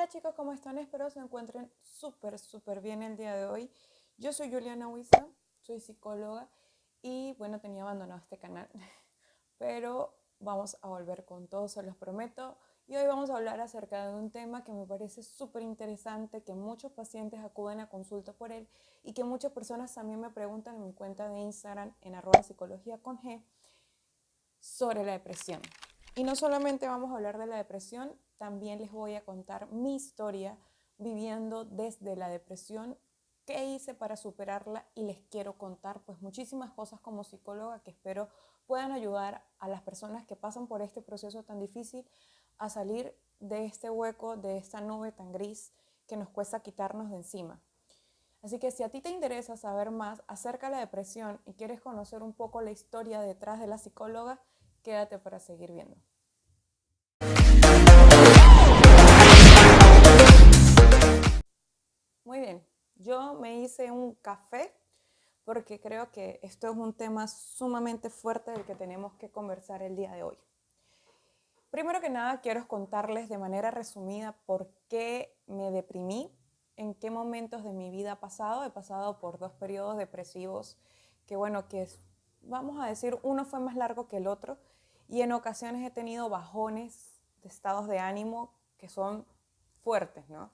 Hola chicos, ¿cómo están? Espero se encuentren súper bien el día de hoy. Yo soy Juliana Huiza, soy psicóloga y bueno, tenía abandonado este canal, pero vamos a volver con todo, se los prometo. Y hoy vamos a hablar acerca de un tema que me parece súper interesante, que muchos pacientes acuden a consulta por él y que muchas personas también me preguntan en mi cuenta de Instagram en @psicología_con_g sobre la depresión. Y no solamente vamos a hablar de la depresión, también les voy a contar mi historia viviendo desde la depresión, qué hice para superarla y les quiero contar pues muchísimas cosas como psicóloga que espero puedan ayudar a las personas que pasan por este proceso tan difícil a salir de este hueco, de esta nube tan gris que nos cuesta quitarnos de encima. Así que si a ti te interesa saber más acerca de la depresión y quieres conocer un poco la historia detrás de la psicóloga, quédate para seguir viendo. Muy bien, yo me hice un café porque creo que esto es un tema sumamente fuerte del que tenemos que conversar el día de hoy. Primero que nada, quiero contarles de manera resumida por qué me deprimí, en qué momentos de mi vida he pasado por 2 periodos depresivos que bueno, vamos a decir, uno fue más largo que el otro y en ocasiones he tenido bajones de estados de ánimo que son fuertes, ¿no?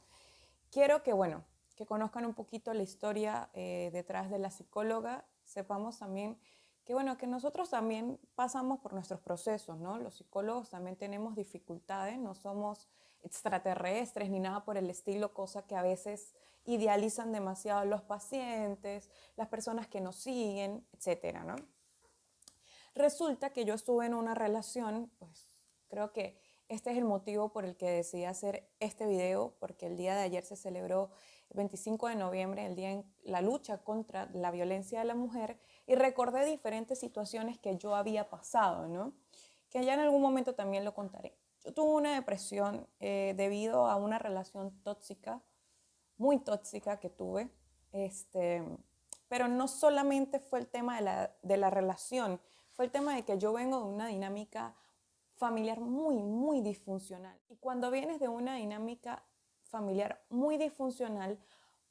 Quiero que, bueno, que conozcan un poquito la historia detrás de la psicóloga, sepamos también que, bueno, que nosotros también pasamos por nuestros procesos, ¿no? Los psicólogos también tenemos dificultades, no somos extraterrestres ni nada por el estilo, cosa que a veces idealizan demasiado los pacientes, las personas que nos siguen, etcétera, ¿no? Resulta que yo estuve en una relación, pues creo que este es el motivo por el que decidí hacer este video, porque el día de ayer se celebró el 25 de noviembre, el día en la lucha contra la violencia de la mujer, y recordé diferentes situaciones que yo había pasado, ¿no? Que ya en algún momento también lo contaré. Yo tuve una depresión debido a una relación tóxica, muy tóxica que tuve, este, pero no solamente fue el tema de la relación, fue el tema de que yo vengo de una dinámica familiar muy disfuncional. Y cuando vienes de una dinámica familiar muy disfuncional,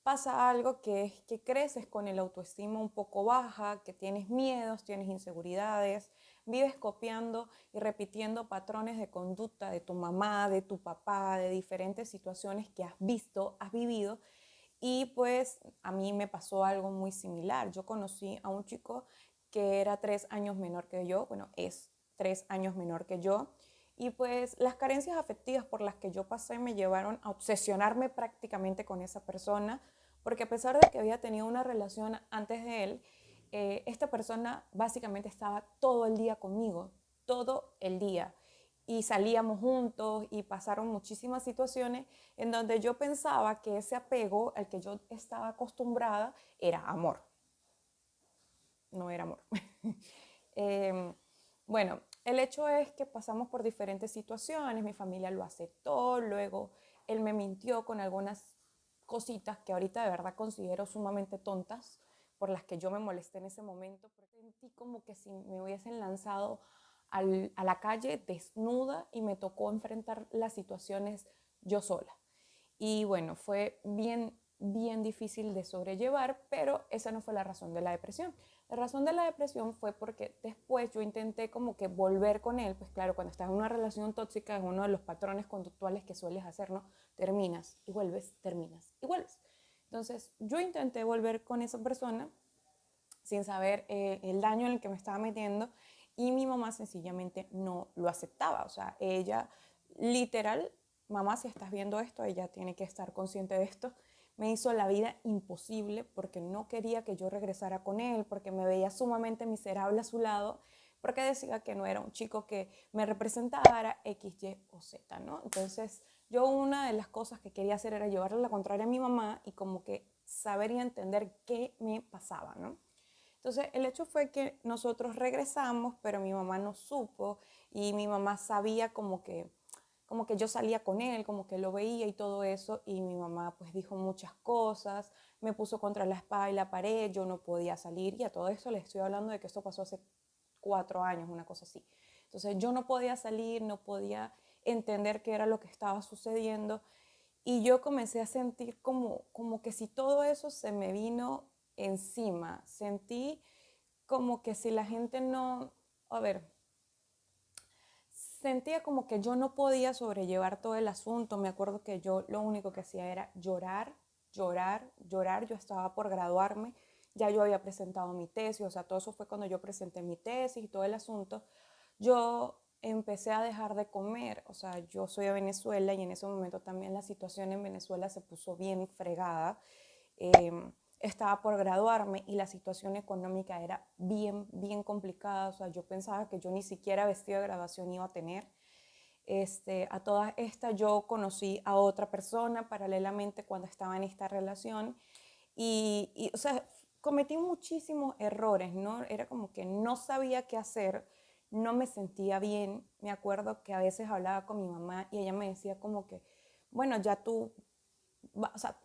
pasa algo que es que creces con el autoestima un poco baja, que tienes miedos, tienes inseguridades, vives copiando y repitiendo patrones de conducta de tu mamá, de tu papá, de diferentes situaciones que has visto, has vivido. Y pues a mí me pasó algo muy similar. Yo conocí a un chico que era 3 años menor que yo, bueno, es 3 años menor que yo. Y pues las carencias afectivas por las que yo pasé me llevaron a obsesionarme prácticamente con esa persona, porque a pesar de que había tenido una relación antes de él, esta persona básicamente estaba todo el día conmigo, todo el día. Y salíamos juntos y pasaron muchísimas situaciones en donde yo pensaba que ese apego al que yo estaba acostumbrada era amor. No era amor. eh, bueno, el hecho es que pasamos por diferentes situaciones, mi familia lo aceptó, luego él me mintió con algunas cositas que ahorita de verdad considero sumamente tontas, por las que yo me molesté en ese momento, porque sentí como que si me hubiesen lanzado a la calle desnuda y me tocó enfrentar las situaciones yo sola. Y bueno, fue bien difícil de sobrellevar, pero esa no fue la razón de la depresión. La razón de la depresión fue porque después yo intenté como que volver con él, pues claro, cuando estás en una relación tóxica es uno de los patrones conductuales que sueles hacer, ¿no? Terminas y vuelves, terminas y vuelves. Entonces yo intenté volver con esa persona sin saber el daño en el que me estaba metiendo y mi mamá sencillamente no lo aceptaba. O sea, ella literal, mamá, si estás viendo esto, ella tiene que estar consciente de esto, me hizo la vida imposible porque no quería que yo regresara con él, porque me veía sumamente miserable a su lado, porque decía que no era un chico que me representara X, Y o Z, ¿no? Entonces, yo una de las cosas que quería hacer era llevarle la contraria a mi mamá y como que saber y entender qué me pasaba, ¿no? Entonces, el hecho fue que nosotros regresamos, pero mi mamá no supo y mi mamá sabía como que yo salía con él, como que lo veía y todo eso, y mi mamá pues dijo muchas cosas, me puso contra la espada y la pared, yo no podía salir, y a todo eso les estoy hablando de que esto pasó hace 4 años, una cosa así. Entonces yo no podía salir, no podía entender qué era lo que estaba sucediendo, Y yo comencé a sentir como que si todo eso se me vino encima. Sentí como que si la gente no, a ver, sentía como que yo no podía sobrellevar todo el asunto. Me acuerdo que yo lo único que hacía era llorar, llorar, llorar. Yo estaba por graduarme, ya yo había presentado mi tesis, o sea, todo eso fue cuando yo presenté mi tesis y todo el asunto. Yo empecé a dejar de comer, o sea, yo soy de Venezuela y en ese momento también la situación en Venezuela se puso bien fregada. Estaba por graduarme y la situación económica era bien, bien complicada. O sea, yo pensaba que yo ni siquiera vestido de graduación iba a tener. A todas estas yo conocí a otra persona paralelamente cuando estaba en esta relación o sea, cometí muchísimos errores, ¿no? Era como que no sabía qué hacer, no me sentía bien. Me acuerdo que a veces hablaba con mi mamá y ella me decía como que, bueno, ya tú, o sea,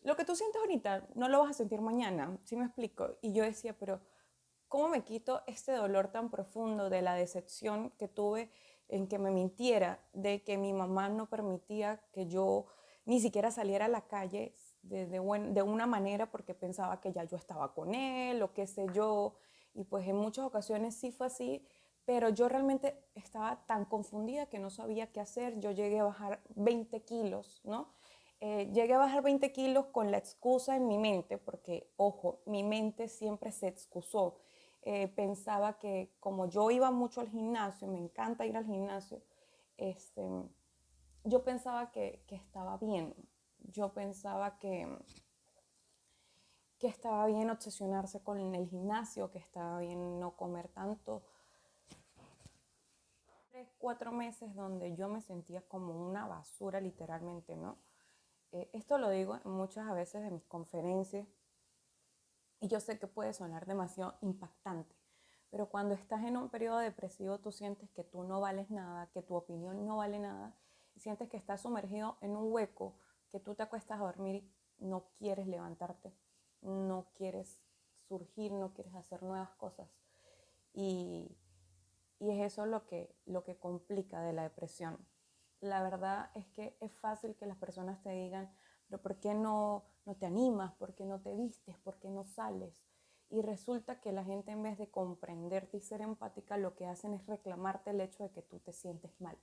lo que tú sientes ahorita no lo vas a sentir mañana, ¿sí me explico? Y yo decía, pero ¿cómo me quito este dolor tan profundo de la decepción que tuve en que me mintiera, de que mi mamá no permitía que yo ni siquiera saliera a la calle de una manera porque pensaba que ya yo estaba con él o qué sé yo? Y pues en muchas ocasiones sí fue así, pero yo realmente estaba tan confundida que no sabía qué hacer. Yo llegué a bajar 20 kilos, ¿no? Llegué a bajar 20 kilos con la excusa en mi mente, porque, ojo, mi mente siempre se excusó. Pensaba que como yo iba mucho al gimnasio, me encanta ir al gimnasio, este, yo pensaba que estaba bien. Yo pensaba que estaba bien obsesionarse con el gimnasio, que estaba bien no comer tanto. 3, 4 meses donde yo me sentía como una basura literalmente, ¿no? Esto lo digo en muchas a veces de mis conferencias y yo sé que puede sonar demasiado impactante, pero cuando estás en un periodo depresivo tú sientes que tú no vales nada, que tu opinión no vale nada, y sientes que estás sumergido en un hueco, que tú te acuestas a dormir y no quieres levantarte, no quieres surgir, no quieres hacer nuevas cosas. Y, y es eso lo que complica de la depresión. La verdad es que es fácil que las personas te digan, pero ¿por qué no te animas? ¿Por qué no te vistes? ¿Por qué no sales? Y resulta que la gente, en vez de comprenderte y ser empática, lo que hacen es reclamarte el hecho de que tú te sientes mal.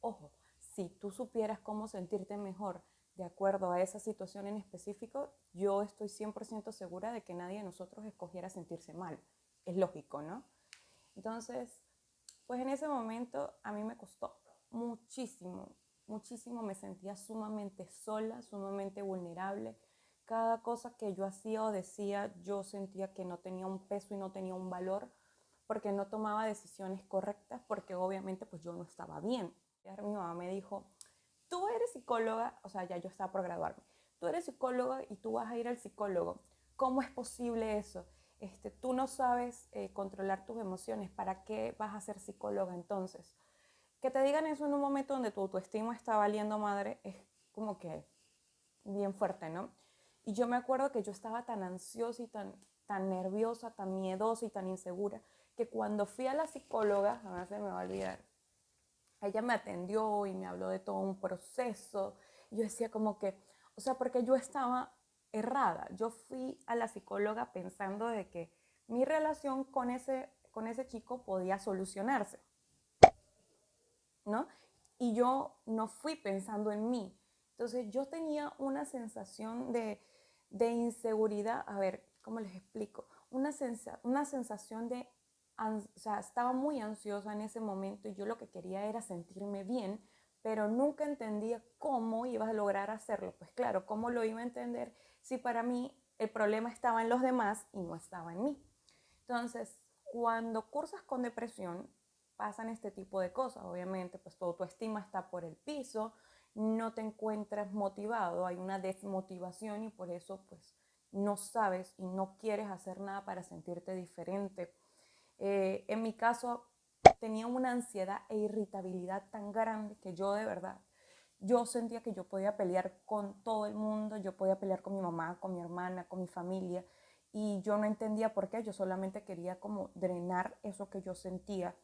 Ojo, si tú supieras cómo sentirte mejor de acuerdo a esa situación en específico, yo estoy 100% segura de que nadie de nosotros escogiera sentirse mal. Es lógico, ¿no? Entonces, pues en ese momento a mí me costó muchísimo, muchísimo. Me sentía sumamente sola, sumamente vulnerable. Cada cosa que yo hacía o decía, yo sentía que no tenía un peso y no tenía un valor porque no tomaba decisiones correctas, porque obviamente pues yo no estaba bien. Mi mamá me dijo, tú eres psicóloga, o sea, ya yo estaba por graduarme, tú eres psicóloga y tú vas a ir al psicólogo. ¿Cómo es posible eso? Tú no sabes controlar tus emociones, ¿para qué vas a ser psicóloga entonces? Que te digan eso en un momento donde tu autoestima está valiendo madre es como que bien fuerte, ¿no? Y yo me acuerdo que yo estaba tan ansiosa y tan nerviosa, tan miedosa y tan insegura, que cuando fui a la psicóloga, jamás se me va a olvidar, ella me atendió y me habló de todo un proceso. Y yo decía como que, o sea, porque yo estaba errada. Yo fui a la psicóloga pensando de que mi relación con ese chico podía solucionarse, ¿no? Y yo no fui pensando en mí. Entonces yo tenía una sensación de inseguridad. A ver, ¿cómo les explico? Una sensación o sea, estaba muy ansiosa en ese momento y yo lo que quería era sentirme bien, pero nunca entendía cómo iba a lograr hacerlo. Pues claro, ¿cómo lo iba a entender si para mí el problema estaba en los demás y no estaba en mí? Entonces, cuando cursas con depresión, pasan este tipo de cosas. Obviamente, pues tu autoestima está por el piso, no te encuentras motivado, hay una desmotivación y por eso pues no sabes y no quieres hacer nada para sentirte diferente. En mi caso, tenía una ansiedad e irritabilidad tan grande que yo de verdad, yo sentía que yo podía pelear con todo el mundo, yo podía pelear con mi mamá, con mi hermana, con mi familia, y yo no entendía por qué, yo solamente quería como drenar eso que yo sentía.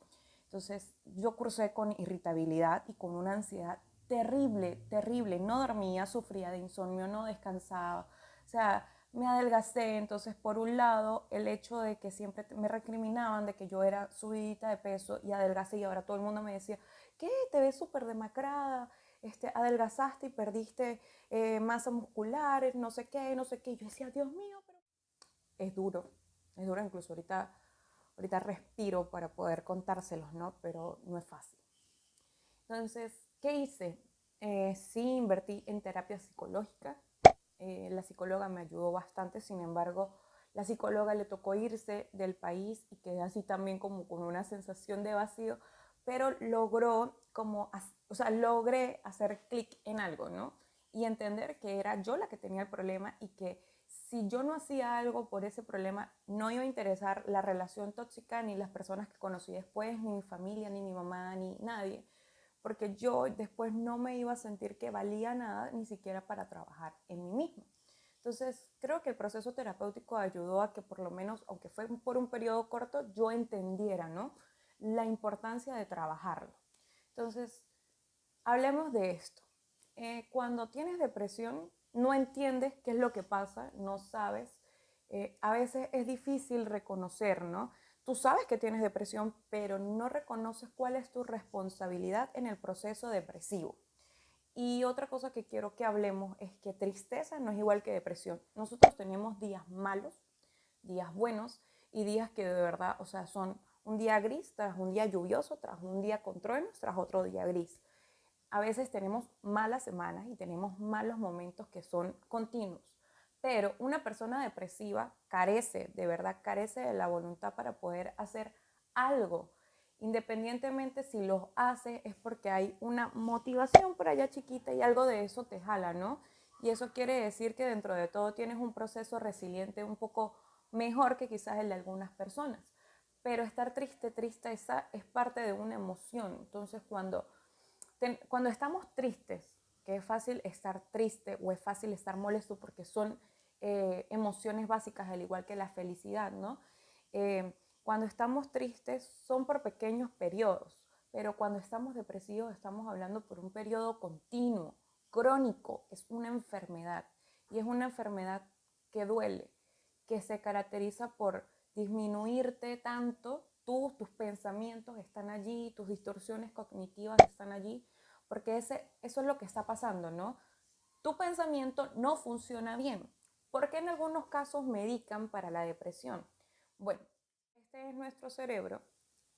Entonces yo cursé con irritabilidad y con una ansiedad terrible, terrible. No dormía, sufría de insomnio, no descansaba. O sea, me adelgacé. Entonces, por un lado, el hecho de que siempre me recriminaban de que yo era subidita de peso y adelgacé, y ahora todo el mundo me decía, ¿qué? Te ves súper demacrada, adelgazaste y perdiste masa muscular, no sé qué, no sé qué. Y yo decía, Dios mío, pero es duro incluso ahorita respiro para poder contárselos, ¿no? Pero no es fácil. Entonces, ¿qué hice? Sí invertí en terapia psicológica. La psicóloga me ayudó bastante, sin embargo, la psicóloga le tocó irse del país y quedé así también como con una sensación de vacío, pero logré hacer clic en algo, ¿no? Y entender que era yo la que tenía el problema y que si yo no hacía algo por ese problema, no iba a interesar la relación tóxica, ni las personas que conocí después, ni mi familia, ni mi mamá, ni nadie, porque yo después no me iba a sentir que valía nada ni siquiera para trabajar en mí misma. Entonces, creo que el proceso terapéutico ayudó a que por lo menos, aunque fue por un periodo corto, yo entendiera, ¿no?, la importancia de trabajarlo. Entonces, hablemos de esto. Cuando tienes depresión, no entiendes qué es lo que pasa, no sabes. A veces es difícil reconocer, ¿no? Tú sabes que tienes depresión, pero no reconoces cuál es tu responsabilidad en el proceso depresivo. Y otra cosa que quiero que hablemos es que tristeza no es igual que depresión. Nosotros tenemos días malos, días buenos y días que de verdad, o sea, son un día gris tras un día lluvioso, tras un día con truenos, tras otro día gris. A veces tenemos malas semanas y tenemos malos momentos que son continuos. Pero una persona depresiva carece, de verdad carece de la voluntad para poder hacer algo. Independientemente si lo hace es porque hay una motivación por allá chiquita y algo de eso te jala, ¿no? Y eso quiere decir que dentro de todo tienes un proceso resiliente un poco mejor que quizás el de algunas personas. Pero estar triste, esa es parte de una emoción. Entonces cuando estamos tristes, que es fácil estar triste o es fácil estar molesto porque son emociones básicas, al igual que la felicidad, ¿no? Cuando estamos tristes son por pequeños periodos, pero cuando estamos depresivos estamos hablando por un periodo continuo, crónico, es una enfermedad y es una enfermedad que duele, que se caracteriza por disminuirte tanto, tus pensamientos están allí, tus distorsiones cognitivas están allí, porque eso es lo que está pasando, ¿no? Tu pensamiento no funciona bien. ¿Por qué en algunos casos medican para la depresión? Bueno, este es nuestro cerebro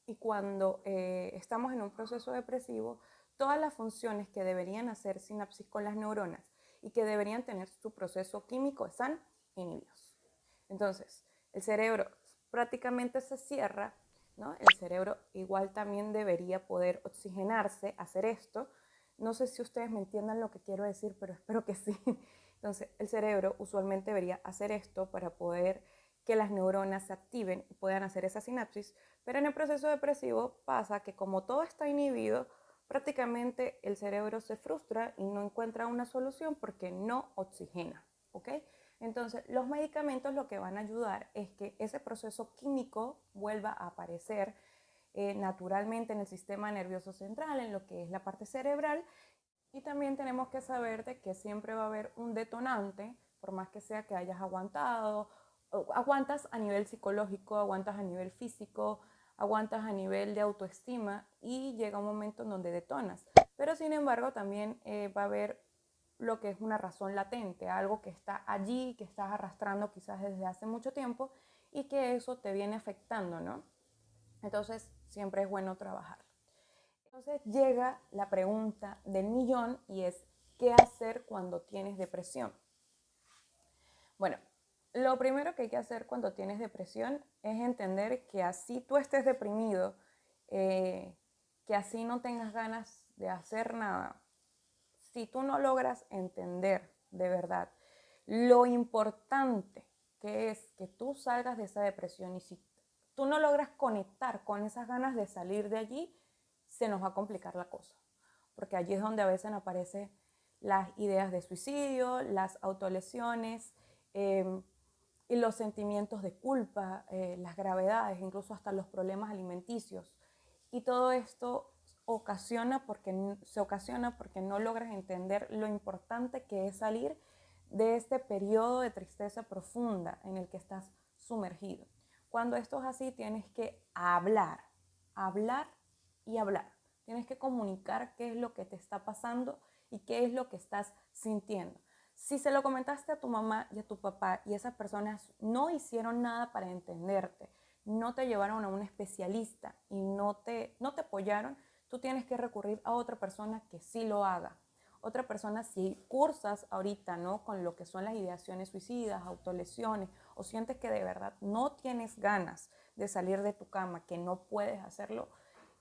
y cuando estamos en un proceso depresivo, todas las funciones que deberían hacer sinapsis con las neuronas y que deberían tener su proceso químico están inhibidos. Entonces, el cerebro prácticamente se cierra, ¿no? El cerebro igual también debería poder oxigenarse, hacer esto. No sé si ustedes me entiendan lo que quiero decir, pero espero que sí. Entonces, el cerebro usualmente debería hacer esto para poder que las neuronas se activen y puedan hacer esa sinapsis, pero en el proceso depresivo pasa que como todo está inhibido, prácticamente el cerebro se frustra y no encuentra una solución porque no oxigena, ¿ok? Entonces, los medicamentos lo que van a ayudar es que ese proceso químico vuelva a aparecer naturalmente en el sistema nervioso central, en lo que es la parte cerebral. Y también tenemos que saber de que siempre va a haber un detonante, por más que sea que hayas aguantado, aguantas a nivel psicológico, aguantas a nivel físico, aguantas a nivel de autoestima y llega un momento en donde detonas. Pero sin embargo también va a haber lo que es una razón latente, algo que está allí, que estás arrastrando quizás desde hace mucho tiempo y que eso te viene afectando, ¿no? Entonces siempre es bueno trabajar. Entonces llega la pregunta del millón y es, ¿qué hacer cuando tienes depresión? Bueno, lo primero que hay que hacer cuando tienes depresión es entender que así tú estés deprimido, que así no tengas ganas de hacer nada, si tú no logras entender de verdad lo importante que es que tú salgas de esa depresión y si tú no logras conectar con esas ganas de salir de allí, se nos va a complicar la cosa. Porque allí es donde a veces aparecen las ideas de suicidio, las autolesiones y los sentimientos de culpa, las gravedades, incluso hasta los problemas alimenticios. Y todo esto se ocasiona porque no logras entender lo importante que es salir de este periodo de tristeza profunda en el que estás sumergido. Cuando esto es así, tienes que hablar y hablar. Tienes que comunicar qué es lo que te está pasando y qué es lo que estás sintiendo. Si se lo comentaste a tu mamá y a tu papá y esas personas no hicieron nada para entenderte, no te llevaron a un especialista y no te apoyaron, tú tienes que recurrir a otra persona que sí lo haga. Otra persona, si cursas ahorita, ¿no?, con lo que son las ideaciones suicidas, autolesiones, o sientes que de verdad no tienes ganas de salir de tu cama, que no puedes hacerlo,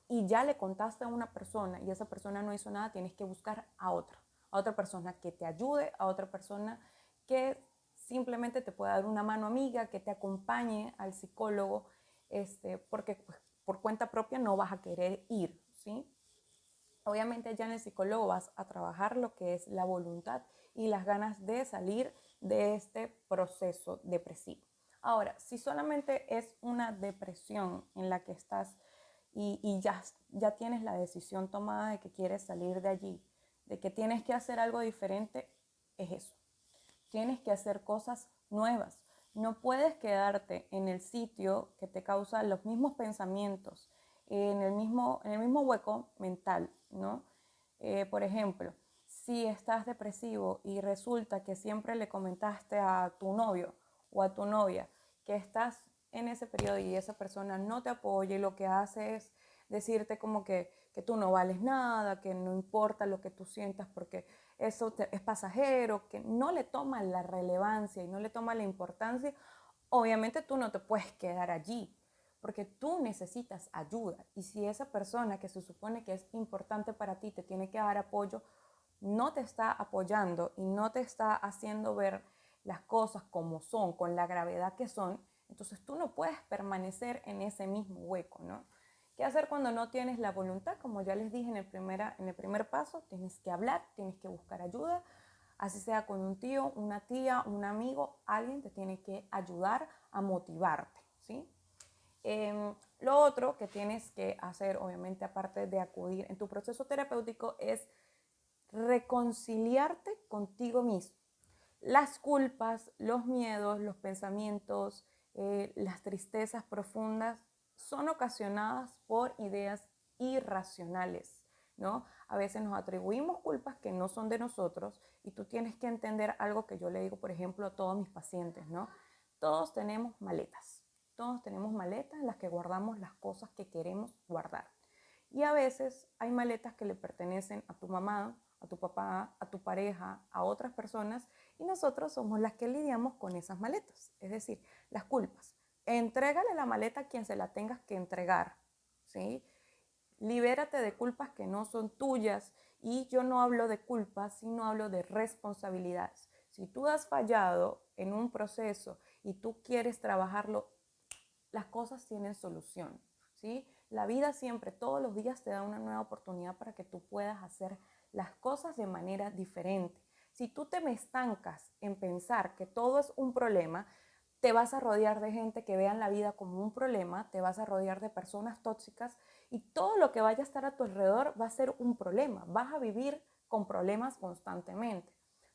y ya le contaste a una persona y esa persona no hizo nada, tienes que buscar a otra persona que te ayude, a otra persona que simplemente te pueda dar una mano amiga, que te acompañe al psicólogo, porque pues, por cuenta propia no vas a querer ir, ¿sí? Obviamente ya en el psicólogo vas a trabajar lo que es la voluntad y las ganas de salir de este proceso depresivo. Ahora, si solamente es una depresión en la que estás y ya tienes la decisión tomada de que quieres salir de allí, de que tienes que hacer algo diferente, es eso. Tienes que hacer cosas nuevas. No puedes quedarte en el sitio que te causa los mismos pensamientos, en el mismo hueco mental, ¿no? Por ejemplo, si estás depresivo y resulta que siempre le comentaste a tu novio o a tu novia que estás en ese periodo y esa persona no te apoya y lo que hace es decirte como que tú no vales nada, que no importa lo que tú sientas porque eso es pasajero, que no le toma la relevancia y no le toma la importancia, obviamente tú no te puedes quedar allí, porque tú necesitas ayuda. Y si esa persona que se supone que es importante para ti te tiene que dar apoyo, no te está apoyando y no te está haciendo ver las cosas como son, con la gravedad que son, entonces tú no puedes permanecer en ese mismo hueco, ¿no? ¿Qué hacer cuando no tienes la voluntad? Como ya les dije en el primer paso, tienes que hablar, tienes que buscar ayuda, así sea con un tío, una tía, un amigo, alguien te tiene que ayudar a motivarte, ¿sí? Lo otro que tienes que hacer, obviamente, aparte de acudir en tu proceso terapéutico, es reconciliarte contigo mismo. Las culpas, los miedos, los pensamientos, las tristezas profundas son ocasionadas por ideas irracionales, ¿no? A veces nos atribuimos culpas que no son de nosotros y tú tienes que entender algo que yo le digo, por ejemplo, a todos mis pacientes, ¿no? Todos tenemos maletas en las que guardamos las cosas que queremos guardar. Y a veces hay maletas que le pertenecen a tu mamá, a tu papá, a tu pareja, a otras personas, y nosotros somos las que lidiamos con esas maletas, es decir, las culpas. Entrégale la maleta a quien se la tengas que entregar, ¿sí? Libérate de culpas que no son tuyas, y yo no hablo de culpas, sino hablo de responsabilidades. Si tú has fallado en un proceso y tú quieres trabajarlo, las cosas tienen solución, ¿sí? La vida siempre, todos los días te da una nueva oportunidad para que tú puedas hacer las cosas de manera diferente. Si tú te me estancas en pensar que todo es un problema, te vas a rodear de gente que vean la vida como un problema, te vas a rodear de personas tóxicas y todo lo que vaya a estar a tu alrededor va a ser un problema. Vas a vivir con problemas constantemente.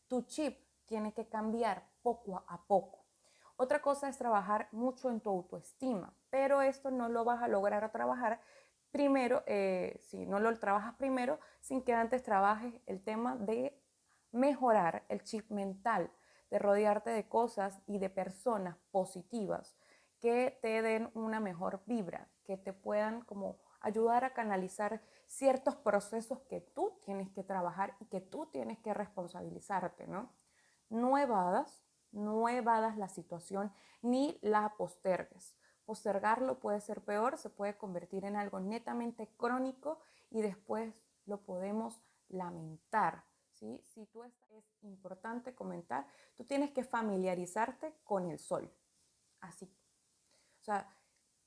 Tu chip tiene que cambiar poco a poco. Otra cosa es trabajar mucho en tu autoestima, pero esto no lo vas a lograr trabajar primero, si no lo trabajas primero, sin que antes trabajes el tema de mejorar el chip mental, de rodearte de cosas y de personas positivas que te den una mejor vibra, que te puedan como ayudar a canalizar ciertos procesos que tú tienes que trabajar y que tú tienes que responsabilizarte, ¿no? No evadas, no evadas la situación ni la postergues. Postergarlo puede ser peor, se puede convertir en algo netamente crónico y después lo podemos lamentar. ¿Sí? Si tú es importante comentar, tú tienes que familiarizarte con el sol. Así. O sea,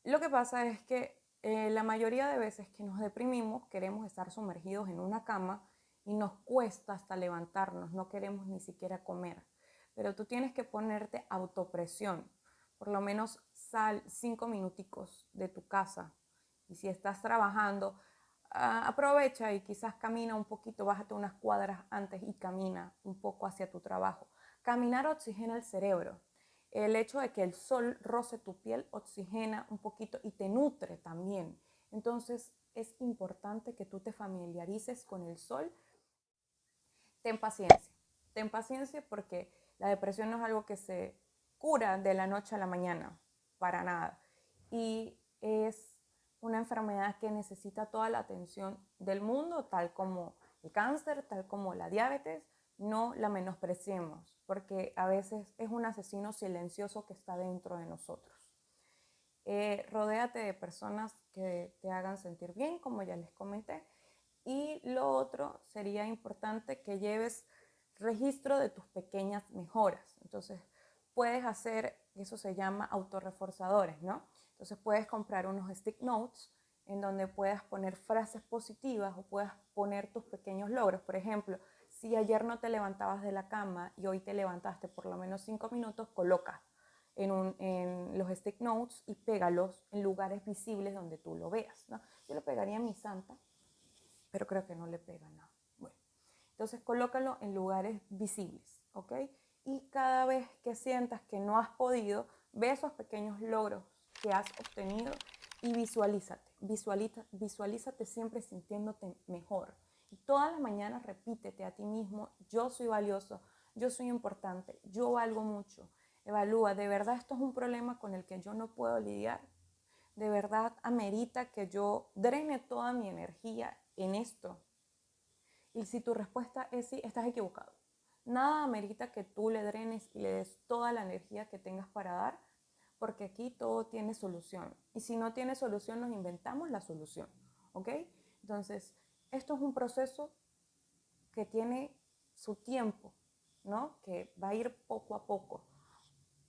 lo que pasa es que la mayoría de veces que nos deprimimos queremos estar sumergidos en una cama y nos cuesta hasta levantarnos, no queremos ni siquiera comer. Pero tú tienes que ponerte autopresión. Por lo menos sal 5 minuticos de tu casa. Y si estás trabajando, aprovecha y quizás camina un poquito, bájate unas cuadras antes y camina un poco hacia tu trabajo. Caminar oxigena el cerebro. El hecho de que el sol roce tu piel oxigena un poquito y te nutre también. Entonces es importante que tú te familiarices con el sol. Ten paciencia. Ten paciencia porque la depresión no es algo que se cura de la noche a la mañana, para nada. Y es una enfermedad que necesita toda la atención del mundo, tal como el cáncer, tal como la diabetes. No la menospreciemos, porque a veces es un asesino silencioso que está dentro de nosotros. Rodéate de personas que te hagan sentir bien, como ya les comenté. Y lo otro sería importante que lleves registro de tus pequeñas mejoras. Entonces, puedes hacer, eso se llama autorreforzadores, ¿no? Entonces, puedes comprar unos stick notes en donde puedas poner frases positivas o puedas poner tus pequeños logros. Por ejemplo, si ayer no te levantabas de la cama y hoy te levantaste por lo menos 5 minutos, coloca en los stick notes y pégalos en lugares visibles donde tú lo veas, ¿no? Yo lo pegaría en mi santa, pero creo que no le pega nada. Bueno, entonces colócalo en lugares visibles, ¿ok? Y cada vez que sientas que no has podido, ve esos pequeños logros que has obtenido y visualízate siempre sintiéndote mejor. Y todas las mañanas repítete a ti mismo: yo soy valioso, yo soy importante, yo valgo mucho. Evalúa, ¿de verdad esto es un problema con el que yo no puedo lidiar? ¿De verdad amerita que yo drene toda mi energía en esto? Y si tu respuesta es sí, estás equivocado. Nada amerita que tú le drenes y le des toda la energía que tengas para dar, porque aquí todo tiene solución. Y si no tiene solución, nos inventamos la solución, ¿ok? Entonces, esto es un proceso que tiene su tiempo, ¿no? Que va a ir poco a poco,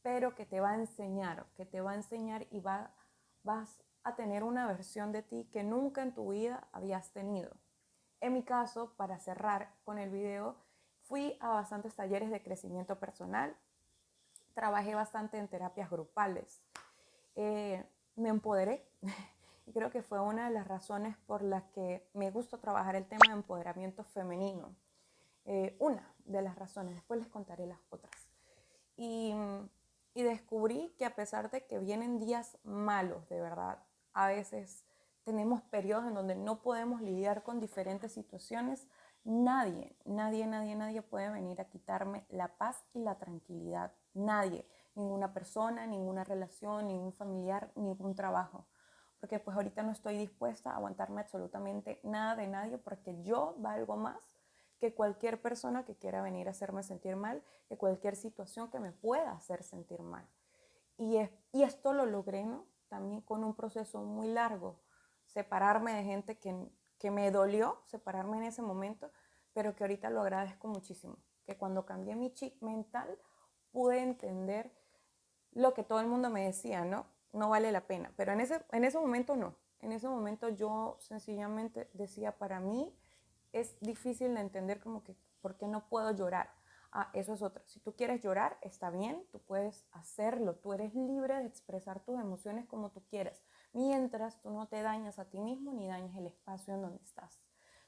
pero que te va a enseñar y vas a tener una versión de ti que nunca en tu vida habías tenido. En mi caso, para cerrar con el video, fui a bastantes talleres de crecimiento personal, trabajé bastante en terapias grupales, me empoderé y creo que fue una de las razones por las que me gusta trabajar el tema de empoderamiento femenino. Una de las razones, después les contaré las otras. Y, y descubrí que a pesar de que vienen días malos, de verdad, a veces tenemos periodos en donde no podemos lidiar con diferentes situaciones, nadie puede venir a quitarme la paz y la tranquilidad. Nadie, ninguna persona, ninguna relación, ningún familiar, ningún trabajo. Porque pues ahorita no estoy dispuesta a aguantarme absolutamente nada de nadie, porque yo valgo más que cualquier persona que quiera venir a hacerme sentir mal, que cualquier situación que me pueda hacer sentir mal. Y esto lo logré, ¿no? También con un proceso muy largo, separarme de gente que me dolió, separarme en ese momento, pero que ahorita lo agradezco muchísimo, que cuando cambié mi chip mental pude entender lo que todo el mundo me decía, ¿no? No vale la pena, pero en ese momento no. En ese momento yo sencillamente decía, para mí es difícil de entender como que, ¿por qué no puedo llorar? Ah, eso es otra. Si tú quieres llorar, está bien, tú puedes hacerlo. Tú eres libre de expresar tus emociones como tú quieras, mientras tú no te dañas a ti mismo ni dañes el espacio en donde estás.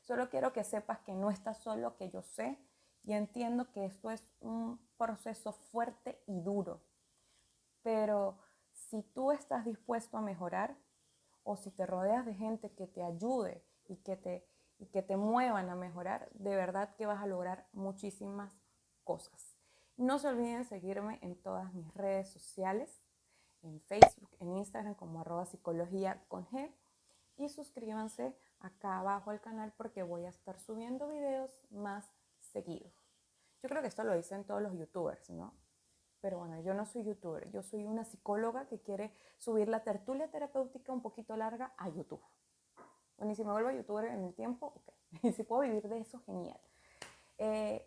Solo quiero que sepas que no estás solo, que yo sé y entiendo que esto es un proceso fuerte y duro. Pero si tú estás dispuesto a mejorar, o si te rodeas de gente que te ayude y que te muevan a mejorar, de verdad que vas a lograr muchísimas cosas. No se olviden seguirme en todas mis redes sociales, en Facebook, en Instagram como @psicología con G, y suscríbanse acá abajo al canal porque voy a estar subiendo videos más seguidos. Yo creo que esto lo dicen todos los youtubers, ¿no? Pero bueno, yo no soy youtuber, yo soy una psicóloga que quiere subir la tertulia terapéutica un poquito larga a YouTube. Bueno, y si me vuelvo youtuber en el tiempo, ok. Y si puedo vivir de eso, genial.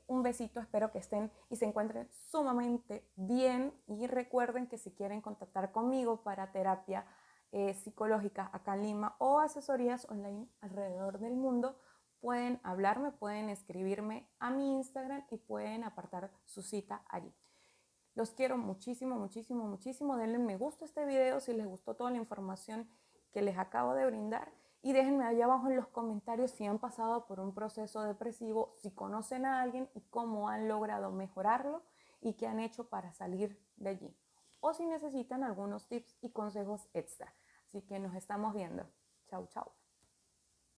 Un besito, espero que estén y se encuentren sumamente bien. Y recuerden que si quieren contactar conmigo para terapia psicológica acá en Lima o asesorías online alrededor del mundo, pueden hablarme, pueden escribirme a mi Instagram y pueden apartar su cita allí. Los quiero muchísimo, muchísimo. Denle me gusta a este video si les gustó toda la información que les acabo de brindar Y déjenme allá abajo en los comentarios si han pasado por un proceso depresivo, si conocen a alguien y cómo han logrado mejorarlo y qué han hecho para salir de allí. O si necesitan algunos tips y consejos extra. Así que nos estamos viendo. Chau, chau.